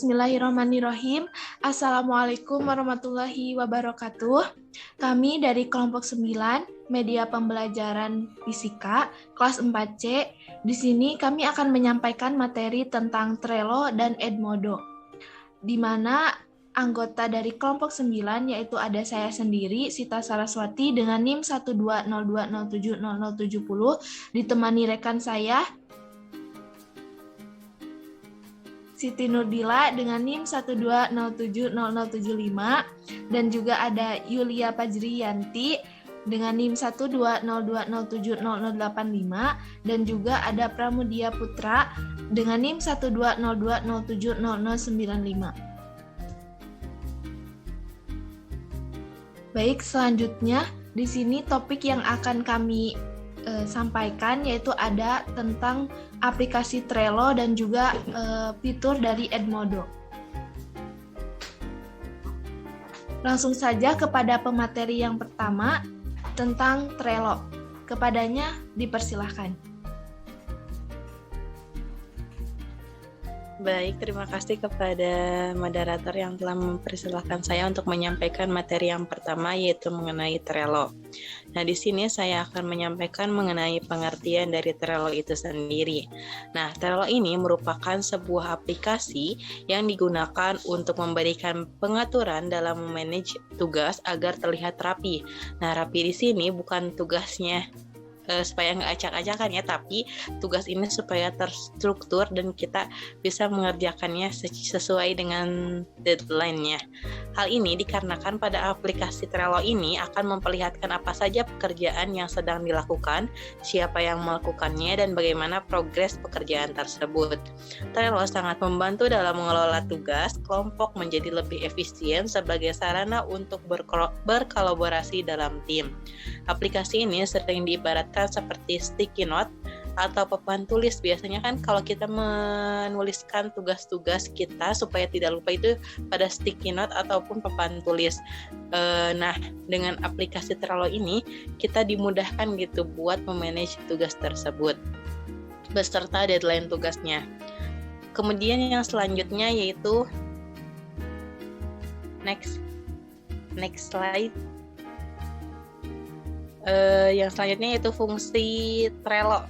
Bismillahirrahmanirrahim. Assalamualaikum warahmatullahi wabarakatuh. Kami dari kelompok 9, Media Pembelajaran Fisika, kelas 4C. Di sini kami akan menyampaikan materi tentang Trello dan Edmodo, di mana anggota dari kelompok 9 yaitu ada saya sendiri, Sita Saraswati dengan NIM 120207070, ditemani rekan saya Siti Nurdila dengan NIM 1207075, dan juga ada Yulia Pajriyanti dengan NIM 120207085, dan juga ada Pramudia Putra dengan NIM 120207095. Baik, selanjutnya di sini topik yang akan kami sampaikan yaitu ada tentang aplikasi Trello dan juga fitur dari Edmodo. Langsung saja kepada pemateri yang pertama tentang Trello. Kepadanya dipersilahkan. Baik, terima kasih kepada moderator yang telah mempersilahkan saya untuk menyampaikan materi yang pertama, yaitu mengenai Trello. Nah, di sini saya akan menyampaikan mengenai pengertian dari Trello itu sendiri. Nah, Trello ini merupakan sebuah aplikasi yang digunakan untuk memberikan pengaturan dalam memanage tugas agar terlihat rapi. Nah, rapi di sini bukan tugasnya supaya nggak acak-acakan ya, tapi tugas ini supaya terstruktur dan kita bisa mengerjakannya sesuai dengan deadline-nya. Hal ini dikarenakan pada aplikasi Trello ini akan memperlihatkan apa saja pekerjaan yang sedang dilakukan, siapa yang melakukannya, dan bagaimana progres pekerjaan tersebut. Trello sangat membantu dalam mengelola tugas kelompok menjadi lebih efisien sebagai sarana untuk berkolaborasi dalam tim. Aplikasi ini sering diibaratkan seperti sticky note atau papan tulis. Biasanya kan kalau kita menuliskan tugas-tugas kita supaya tidak lupa itu pada sticky note ataupun papan tulis. Nah, dengan aplikasi Trello ini kita dimudahkan gitu buat memanage tugas tersebut beserta deadline tugasnya. Kemudian yang selanjutnya yaitu next slide. Yang selanjutnya yaitu fungsi Trello.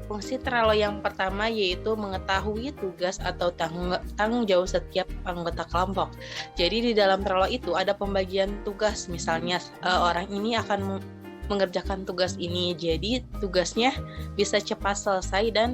Fungsi Trello yang pertama yaitu mengetahui tugas atau tanggung jawab setiap anggota kelompok. Jadi di dalam Trello itu ada pembagian tugas, misalnya orang ini akan mengerjakan tugas ini, jadi tugasnya bisa cepat selesai dan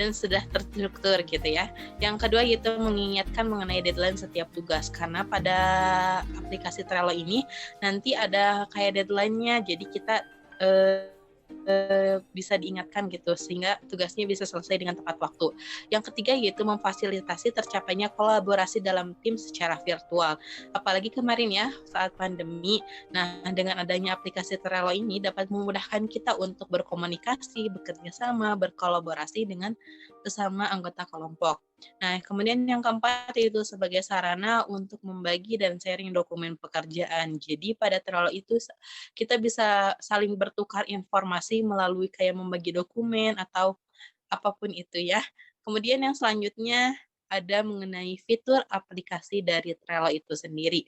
sudah terstruktur gitu ya. Yang kedua yaitu mengingatkan mengenai deadline setiap tugas, karena pada aplikasi Trello ini nanti ada kayak deadline-nya, jadi kita bisa diingatkan gitu sehingga tugasnya bisa selesai dengan tepat waktu. Yang ketiga yaitu memfasilitasi tercapainya kolaborasi dalam tim secara virtual. Apalagi kemarin ya saat pandemi. Nah, dengan adanya aplikasi Trello ini dapat memudahkan kita untuk berkomunikasi, bekerja sama, berkolaborasi dengan sesama anggota kelompok. Nah, kemudian yang keempat itu sebagai sarana untuk membagi dan sharing dokumen pekerjaan. Jadi pada Trello itu kita bisa saling bertukar informasi melalui kayak membagi dokumen atau apapun itu ya. Kemudian yang selanjutnya ada mengenai fitur aplikasi dari Trello itu sendiri.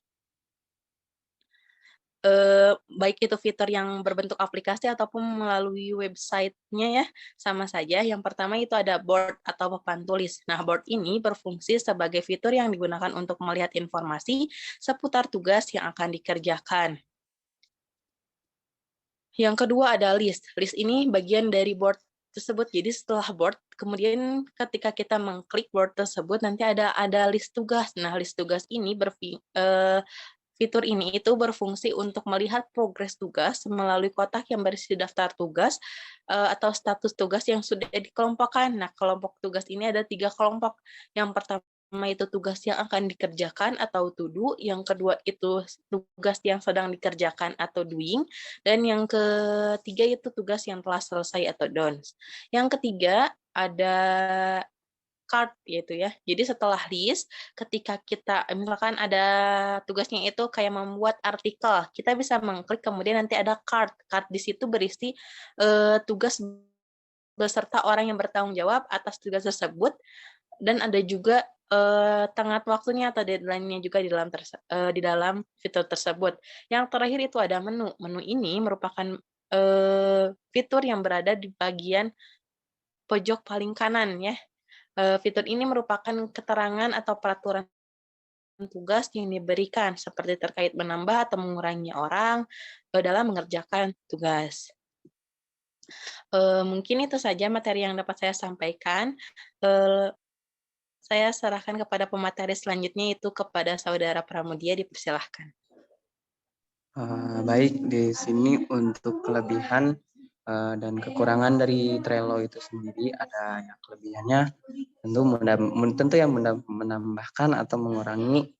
Baik itu fitur yang berbentuk aplikasi ataupun melalui website-nya ya, sama saja. Yang pertama itu ada board atau papan tulis. Nah, board ini berfungsi sebagai fitur yang digunakan untuk melihat informasi seputar tugas yang akan dikerjakan. Yang kedua ada list. List ini bagian dari board tersebut. Jadi setelah board, kemudian ketika kita mengklik board tersebut, nanti ada list tugas. Nah, list tugas ini fitur ini itu berfungsi untuk melihat progres tugas melalui kotak yang berisi daftar tugas atau status tugas yang sudah dikelompokkan. Nah, kelompok tugas ini ada 3 kelompok. Yang pertama itu tugas yang akan dikerjakan atau to do, yang kedua itu tugas yang sedang dikerjakan atau doing, dan yang ketiga itu tugas yang telah selesai atau done. Yang ketiga ada card gitu ya. Jadi setelah list, ketika kita misalkan ada tugasnya itu kayak membuat artikel, kita bisa mengklik kemudian nanti ada card. Card di situ berisi tugas beserta orang yang bertanggung jawab atas tugas tersebut, dan ada juga tenggat waktunya atau deadline-nya juga di dalam fitur tersebut. Yang terakhir itu ada menu. Menu ini merupakan fitur yang berada di bagian pojok paling kanan ya. Fitur ini merupakan keterangan atau peraturan tugas yang diberikan seperti terkait menambah atau mengurangi orang dalam mengerjakan tugas. Mungkin itu saja materi yang dapat saya sampaikan. Saya serahkan kepada pemateri selanjutnya, itu kepada Saudara Pramudia, dipersilahkan. Baik, di sini untuk kelebihan dan kekurangan dari Trello itu sendiri, ada yang kelebihannya tentu yang menambahkan atau mengurangi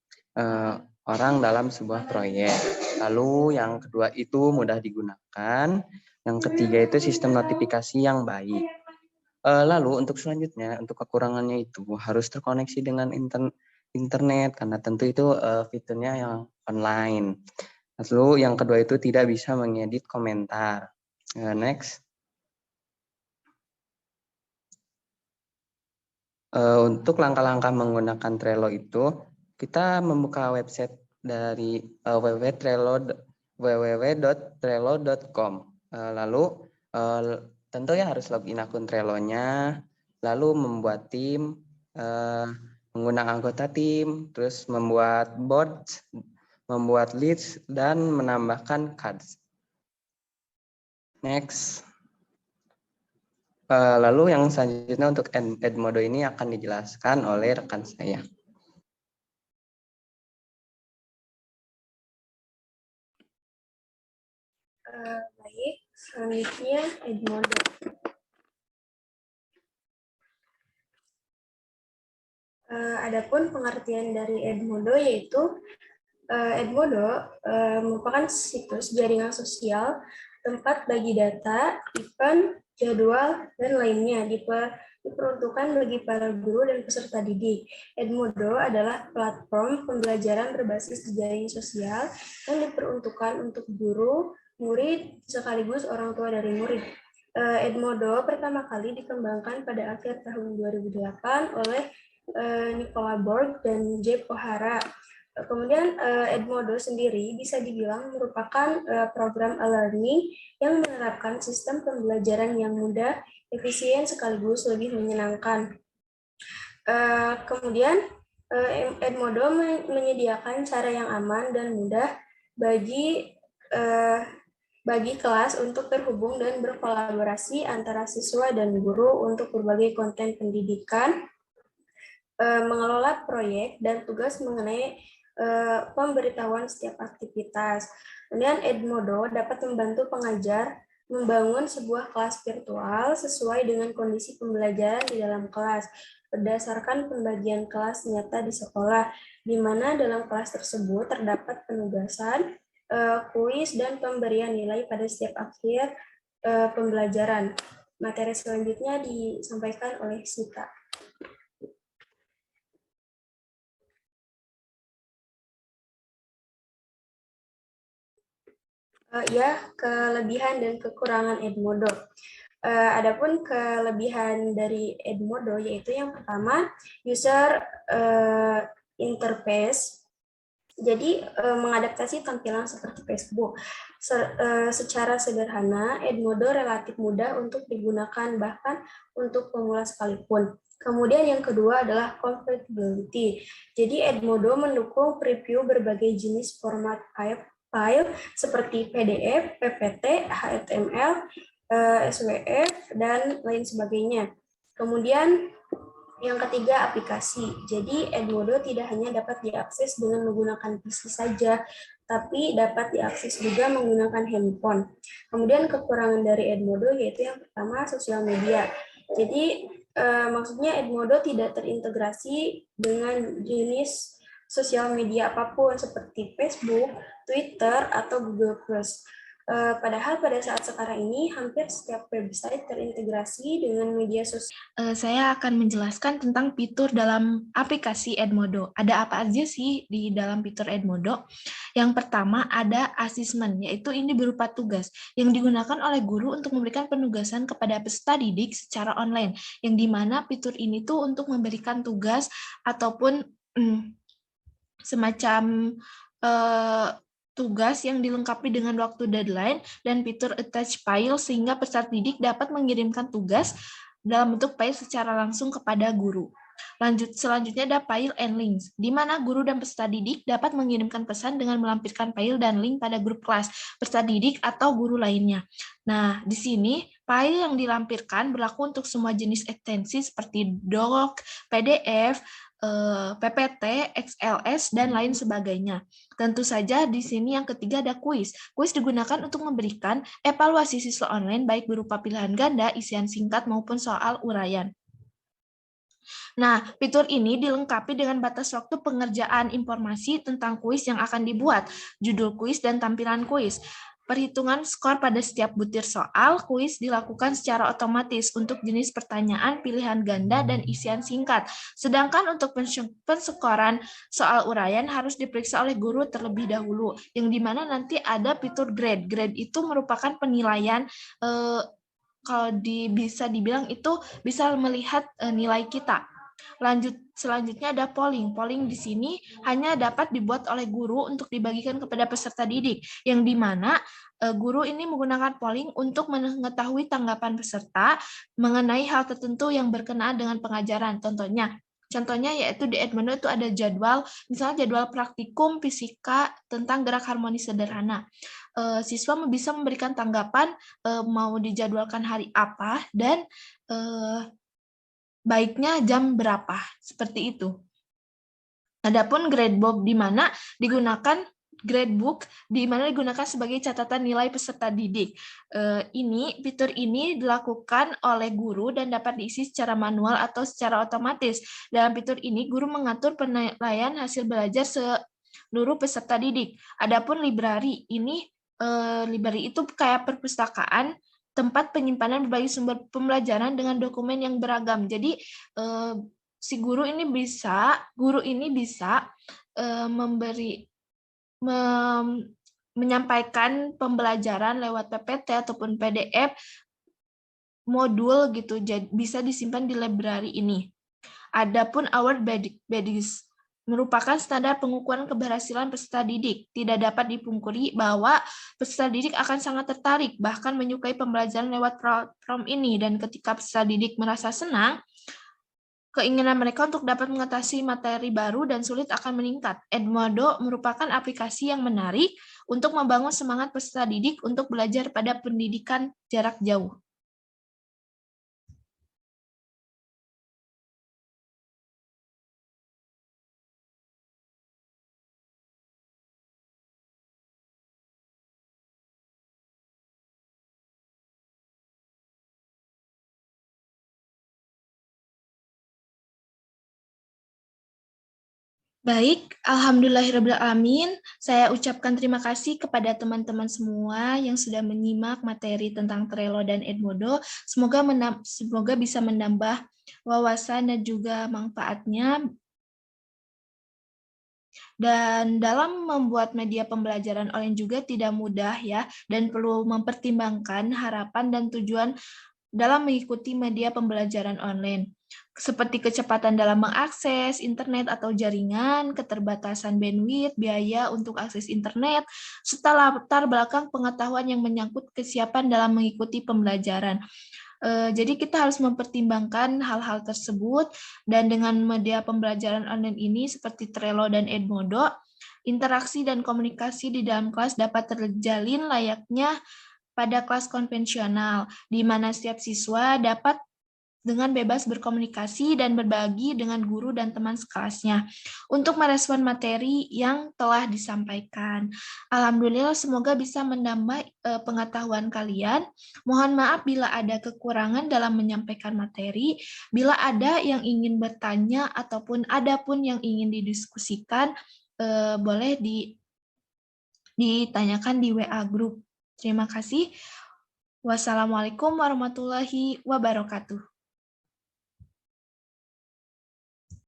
orang dalam sebuah proyek. Lalu yang kedua itu mudah digunakan. Yang ketiga itu sistem notifikasi yang baik. Lalu untuk selanjutnya, untuk kekurangannya itu harus terkoneksi dengan internet karena tentu itu fiturnya yang online. Lalu yang kedua itu tidak bisa mengedit komentar. Next. Untuk langkah-langkah menggunakan Trello itu, kita membuka website dari www.trello.com. Lalu tentunya harus login akun Trello-nya, lalu membuat tim, mengundang anggota tim, terus membuat boards, membuat leads, dan menambahkan cards. Next. Lalu yang selanjutnya untuk Edmodo ini akan dijelaskan oleh rekan saya. Baik, selanjutnya Edmodo. Adapun pengertian dari Edmodo yaitu Edmodo merupakan situs jaringan sosial, tempat bagi data, event, jadwal, dan lainnya diperuntukkan bagi para guru dan peserta didik. Edmodo adalah platform pembelajaran berbasis jaringan sosial yang diperuntukkan untuk guru, murid, sekaligus orang tua dari murid. Edmodo pertama kali dikembangkan pada akhir tahun 2008 oleh Nicola Borg dan Jeff O'Hara. Kemudian Edmodo sendiri bisa dibilang merupakan program e-learning yang menerapkan sistem pembelajaran yang mudah, efisien, sekaligus lebih menyenangkan. Kemudian Edmodo menyediakan cara yang aman dan mudah bagi kelas untuk terhubung dan berkolaborasi antara siswa dan guru untuk berbagai konten pendidikan, mengelola proyek, dan tugas mengenai pemberitahuan setiap aktivitas. Kemudian Edmodo dapat membantu pengajar membangun sebuah kelas virtual sesuai dengan kondisi pembelajaran di dalam kelas, berdasarkan pembagian kelas nyata di sekolah, di mana dalam kelas tersebut terdapat penugasan, kuis, dan pemberian nilai pada setiap akhir pembelajaran. Materi selanjutnya disampaikan oleh Sita. Kelebihan dan kekurangan Edmodo. Adapun kelebihan dari Edmodo yaitu yang pertama, user interface. Jadi mengadaptasi tampilan seperti Facebook. Secara sederhana, Edmodo relatif mudah untuk digunakan bahkan untuk pemula sekalipun. Kemudian yang kedua adalah compatibility. Jadi Edmodo mendukung preview berbagai jenis format file seperti PDF, PPT, HTML, SWF, dan lain sebagainya. Kemudian yang ketiga, aplikasi. Jadi Edmodo tidak hanya dapat diakses dengan menggunakan PC saja, tapi dapat diakses juga menggunakan handphone. Kemudian kekurangan dari Edmodo yaitu yang pertama, sosial media. Jadi maksudnya Edmodo tidak terintegrasi dengan jenis sosial media apapun seperti Facebook, Twitter, atau Google+. Padahal pada saat sekarang ini hampir setiap website terintegrasi dengan media sosial. Saya akan menjelaskan tentang fitur dalam aplikasi Edmodo. Ada apa aja sih di dalam fitur Edmodo? Yang pertama ada asesmen, yaitu ini berupa tugas yang digunakan oleh guru untuk memberikan penugasan kepada peserta didik secara online, yang dimana fitur ini tuh untuk memberikan tugas ataupun semacam tugas yang dilengkapi dengan waktu deadline dan fitur attach file sehingga peserta didik dapat mengirimkan tugas dalam bentuk file secara langsung kepada guru. Selanjutnya ada file and links, di mana guru dan peserta didik dapat mengirimkan pesan dengan melampirkan file dan link pada grup kelas, peserta didik atau guru lainnya. Nah, di sini file yang dilampirkan berlaku untuk semua jenis ekstensi seperti doc, PDF, PPT, XLS, dan lain sebagainya. Tentu saja di sini yang ketiga ada kuis. Kuis digunakan untuk memberikan evaluasi siswa online baik berupa pilihan ganda, isian singkat, maupun soal uraian. Nah, fitur ini dilengkapi dengan batas waktu pengerjaan informasi tentang kuis yang akan dibuat, judul kuis, dan tampilan kuis. Perhitungan skor pada setiap butir soal kuis dilakukan secara otomatis untuk jenis pertanyaan, pilihan ganda, dan isian singkat. Sedangkan untuk penskoran soal uraian harus diperiksa oleh guru terlebih dahulu, yang dimana nanti ada fitur grade. Grade itu merupakan penilaian, kalau bisa dibilang itu bisa melihat nilai kita. Selanjutnya ada polling. Polling di sini hanya dapat dibuat oleh guru untuk dibagikan kepada peserta didik, yang dimana guru ini menggunakan polling untuk mengetahui tanggapan peserta mengenai hal tertentu yang berkenaan dengan pengajaran. Contohnya yaitu di Edmodo itu ada jadwal, misalnya jadwal praktikum fisika tentang gerak harmonis sederhana. Siswa bisa memberikan tanggapan mau dijadwalkan hari apa dan baiknya jam berapa, seperti itu. Adapun gradebook di mana digunakan sebagai catatan nilai peserta didik. Fitur ini dilakukan oleh guru dan dapat diisi secara manual atau secara otomatis. Dalam fitur ini guru mengatur penilaian hasil belajar seluruh peserta didik. Adapun library itu kayak perpustakaan, tempat penyimpanan berbagai sumber pembelajaran dengan dokumen yang beragam. Jadi si guru ini bisa menyampaikan pembelajaran lewat PPT ataupun PDF modul gitu, bisa disimpan di library ini. Adapun award badges merupakan standar pengukuran keberhasilan peserta didik. Tidak dapat dipungkiri bahwa peserta didik akan sangat tertarik, bahkan menyukai pembelajaran lewat platform ini, dan ketika peserta didik merasa senang, keinginan mereka untuk dapat mengatasi materi baru dan sulit akan meningkat. Edmodo merupakan aplikasi yang menarik untuk membangun semangat peserta didik untuk belajar pada pendidikan jarak jauh. Baik, alhamdulillahirrahmanirrahim. Saya ucapkan terima kasih kepada teman-teman semua yang sudah menyimak materi tentang Trello dan Edmodo. Semoga bisa menambah wawasan dan juga manfaatnya. Dan dalam membuat media pembelajaran online juga tidak mudah ya, dan perlu mempertimbangkan harapan dan tujuan dalam mengikuti media pembelajaran online, seperti kecepatan dalam mengakses internet atau jaringan, keterbatasan bandwidth, biaya untuk akses internet, serta latar belakang pengetahuan yang menyangkut kesiapan dalam mengikuti pembelajaran. Jadi kita harus mempertimbangkan hal-hal tersebut, dan dengan media pembelajaran online ini seperti Trello dan Edmodo, interaksi dan komunikasi di dalam kelas dapat terjalin layaknya pada kelas konvensional, di mana setiap siswa dapat dengan bebas berkomunikasi dan berbagi dengan guru dan teman sekelasnya untuk merespon materi yang telah disampaikan. Alhamdulillah, semoga bisa menambah pengetahuan kalian. Mohon maaf bila ada kekurangan dalam menyampaikan materi. Bila ada yang ingin bertanya ataupun ada pun yang ingin didiskusikan, boleh ditanyakan di WA group. Terima kasih. Wassalamualaikum warahmatullahi wabarakatuh.